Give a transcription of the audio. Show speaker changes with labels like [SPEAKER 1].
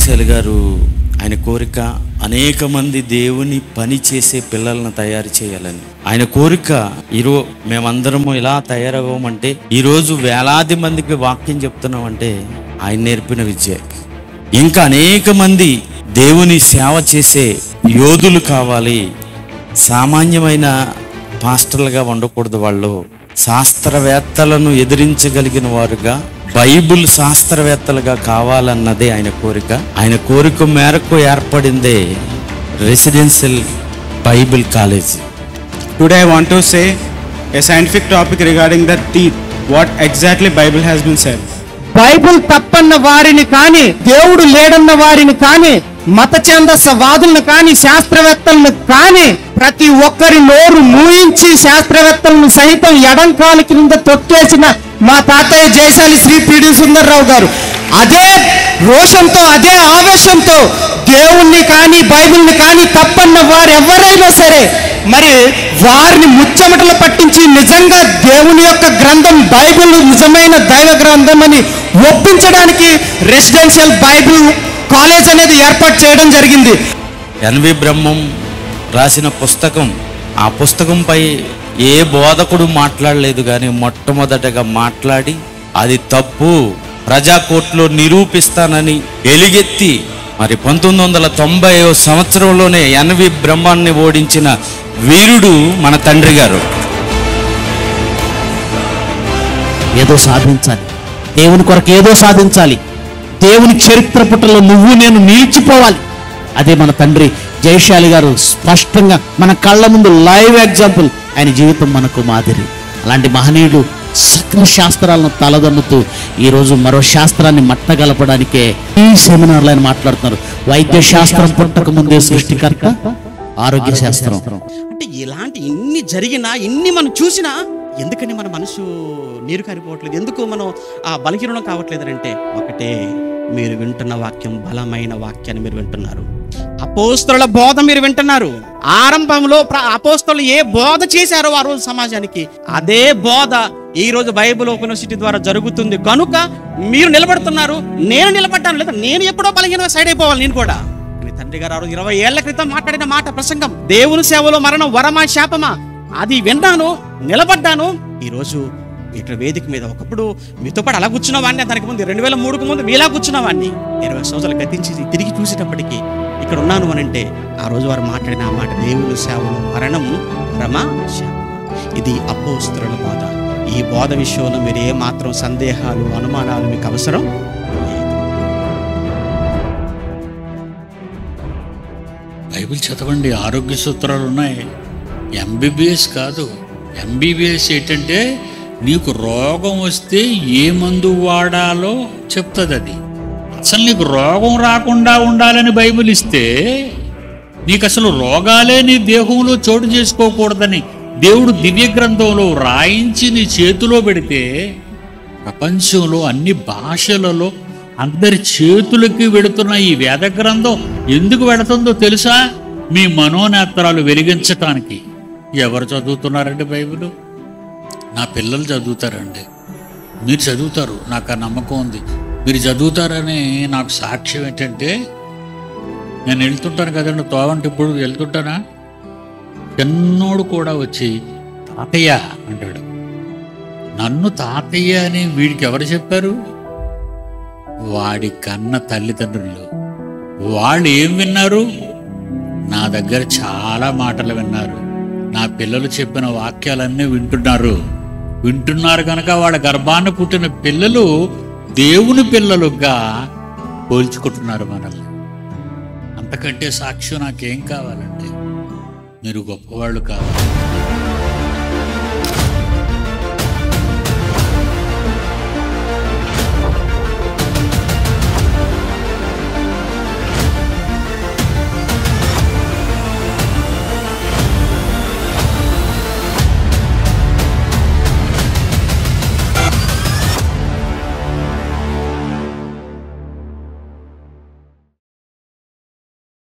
[SPEAKER 1] జయశాలి గారు ఆయన కోరిక అనేక మంది దేవుని పని చేసే పిల్లలను తయారు చేయాలని. ఆయన కోరిక మేమందరము ఇలా తయారవ్వమంటే ఈరోజు వేలాది మందికి వాక్యం చెప్తున్నామంటే ఆయన నేర్పిన విద్య. ఇంకా అనేక మంది దేవుని సేవ చేసే యోధులు కావాలి. సామాన్యమైన పాస్టర్లుగా ఉండకూడదు. వాళ్ళు శాస్త్రవేత్తలను ఎదిరించగలిగిన వారుగా, బైబిల్ శాస్త్రవేత్తలుగా కావాలన్నదే ఆయన కోరిక. ఆయన కోరిక మేరకు ఏర్పడిందే residential Bible college.
[SPEAKER 2] Today I want to say a scientific topic regarding the teeth. What exactly Bible has been said.
[SPEAKER 3] Bible తప్పన్న వారిని కానీ, దేవుడు లేడన్న వారిని కానీ, మత ఛందస్సవాదులను కానీ, శాస్త్రవేత్తలను కానీ ప్రతి ఒక్కరి నోరు మూయించి శాస్త్రవేత్తలను సైతం ఎడంకాలు కింద తొక్కేసిన మా తాతయ్య జయశాలి శ్రీ పిడి సుందర్రావు గారు అదే రోషంతో, అదే ఆవేశంతో దేవుణ్ణి కానీ, బైబిల్ని కానీ తప్పన్న వారు ఎవరైనా సరే మరి వారిని ముచ్చమటలు పట్టించి నిజంగా దేవుని యొక్క గ్రంథం బైబిల్ నిజమైన దైవ గ్రంథం అని ఒప్పించడానికి రెసిడెన్షియల్ బైబిల్ కాలేజ్ అనేది ఏర్పాటు చేయడం జరిగింది.
[SPEAKER 1] ఎన్వి బ్రహ్మం రాసిన పుస్తకం, ఆ పుస్తకంపై ఏ బోధకుడు మాట్లాడలేదు, కానీ మొట్టమొదటగా మాట్లాడి అది తప్పు, ప్రజాకోర్టులో నిరూపిస్తానని ఎలుగెత్తి మరి 1990 సంవత్సరంలోనే ఎన్వి బ్రహ్మాన్ని ఓడించిన వీరుడు మన తండ్రి గారు.
[SPEAKER 4] ఏదో సాధించాలి, దేవుని కొరకు ఏదో సాధించాలి, దేవుని చరిత్ర పుటలో నువ్వు నేను నిలిచిపోవాలి. అదే మన తండ్రి జయశాలి గారు స్పష్టంగా మన కళ్ళ ముందు లైవ్ ఎగ్జాంపుల్. ఆయన జీవితం మనకు మాదిరి. అలాంటి మహనీయుడు సకల శాస్త్రాలను తలదన్నుతూ ఈరోజు మరో శాస్త్రాన్ని మట్టగలపడానికే ఈ సెమినార్లో ఆయన మాట్లాడుతున్నారు. వైద్య శాస్త్రం పుట్టక ముందే సృష్టికర్త, ఆరోగ్య శాస్త్రం.
[SPEAKER 5] అంటే ఇలాంటి ఇన్ని జరిగినా, ఇన్ని మనం చూసినా ఎందుకని మన మనసు నీరు కారిపోవట్లేదు, ఎందుకు మనం ఆ బలహీనం కావట్లేదు అంటే ఒకటే, మీరు వింటున్న వాక్యం బలమైన వాక్యాన్ని మీరు వింటున్నారు. అపోస్తలుల బోధ మీరు వింటున్నారు. ఆరంభంలో అపోస్తలులు ఏ బోధ చేశారో ఆ రోజు సమాజానికి, అదే బోధ ఈ రోజు బైబిల్ యూనివర్సిటీ ద్వారా జరుగుతుంది కనుక మీరు నిలబడుతున్నారు. నేను నిలబడ్డాను, లేదా నేను ఎప్పుడో బలహీనంగా సైడ్ అయిపోవాలి నేను కూడా. తండ్రి గారు ఆ రోజు 20 ఏళ్ల క్రితం మాట్లాడిన మాట ప్రసంగం, దేవుని సేవలో మరణం వరమా శాపమా, అది విన్నాను, నిలబడ్డాను. ఈరోజు ఇక్కడ వేదిక మీద ఒకప్పుడు మీతో పాటు అలా కూర్చున్న వాడిని, దానికి ముందు 2003కు ముందు మీలా కూర్చున్న వాడిని 20 సంవత్సరాలు గతించి తిరిగి చూసేటప్పటికీ ఇక్కడ ఉన్నాను అని అంటే ఆ రోజు వారు మాట్లాడిన ఆ మాట, దేవుని సేవలో మరణం వరమా శాపమా. ఇది అపోస్తలుల బోధ. ఈ బోధ విషయంలో మీరు ఏ మాత్రం సందేహాలు, అనుమానాలు మీకు అవసరం లేదు.
[SPEAKER 6] బైబిల్ చదవండి, ఆరోగ్య సూత్రాలు ఉన్నాయి. ఎంబీబీఎస్ కాదు. ఎంబీబీఎస్ ఏంటంటే నీకు రోగం వస్తే ఏ మందు వాడాలో చెప్తుంది. అది అసలు నీకు రోగం రాకుండా ఉండాలని బైబిల్ ఇస్తే, నీకు అసలు రోగాలే నీ దేహంలో చోటు చేసుకోకూడదని దేవుడు దివ్య గ్రంథంలో రాయించి నీ చేతిలో పెడితే, ప్రపంచంలో అన్ని భాషలలో అందరి చేతులకి వెడుతున్న ఈ వేద గ్రంథం ఎందుకు వెళుతుందో తెలుసా? మీ మనోనేత్రాలు వెలిగించటానికి. ఎవరు చదువుతున్నారండి బైబిల్? నా పిల్లలు చదువుతారండి. మీరు చదువుతారు, నాకు ఆ నమ్మకం ఉంది. మీరు చదువుతారని నాకు సాక్ష్యం ఏంటంటే, నేను వెళ్తుంటాను కదండి తోవంటి, ఇప్పుడు వెళ్తుంటానా, చిన్నోడు కూడా వచ్చి తాతయ్య అంటాడు. నన్ను తాతయ్య అని వీడికి ఎవరు చెప్పారు? వాడి కన్న తల్లిదండ్రులు. వాళ్ళు ఏం విన్నారు? నా దగ్గర చాలా మాటలు విన్నారు. నా పిల్లలు చెప్పిన వాక్యాలన్నీ వింటున్నారు కనుక వాళ్ళ గర్భాన్ని పుట్టిన పిల్లలు దేవుని పిల్లలుగా పోల్చుకుంటున్నారు మనల్ని. అంతకంటే సాక్ష్యం నాకేం కావాలండి? మీరు గొప్పవాళ్ళు కావాలి.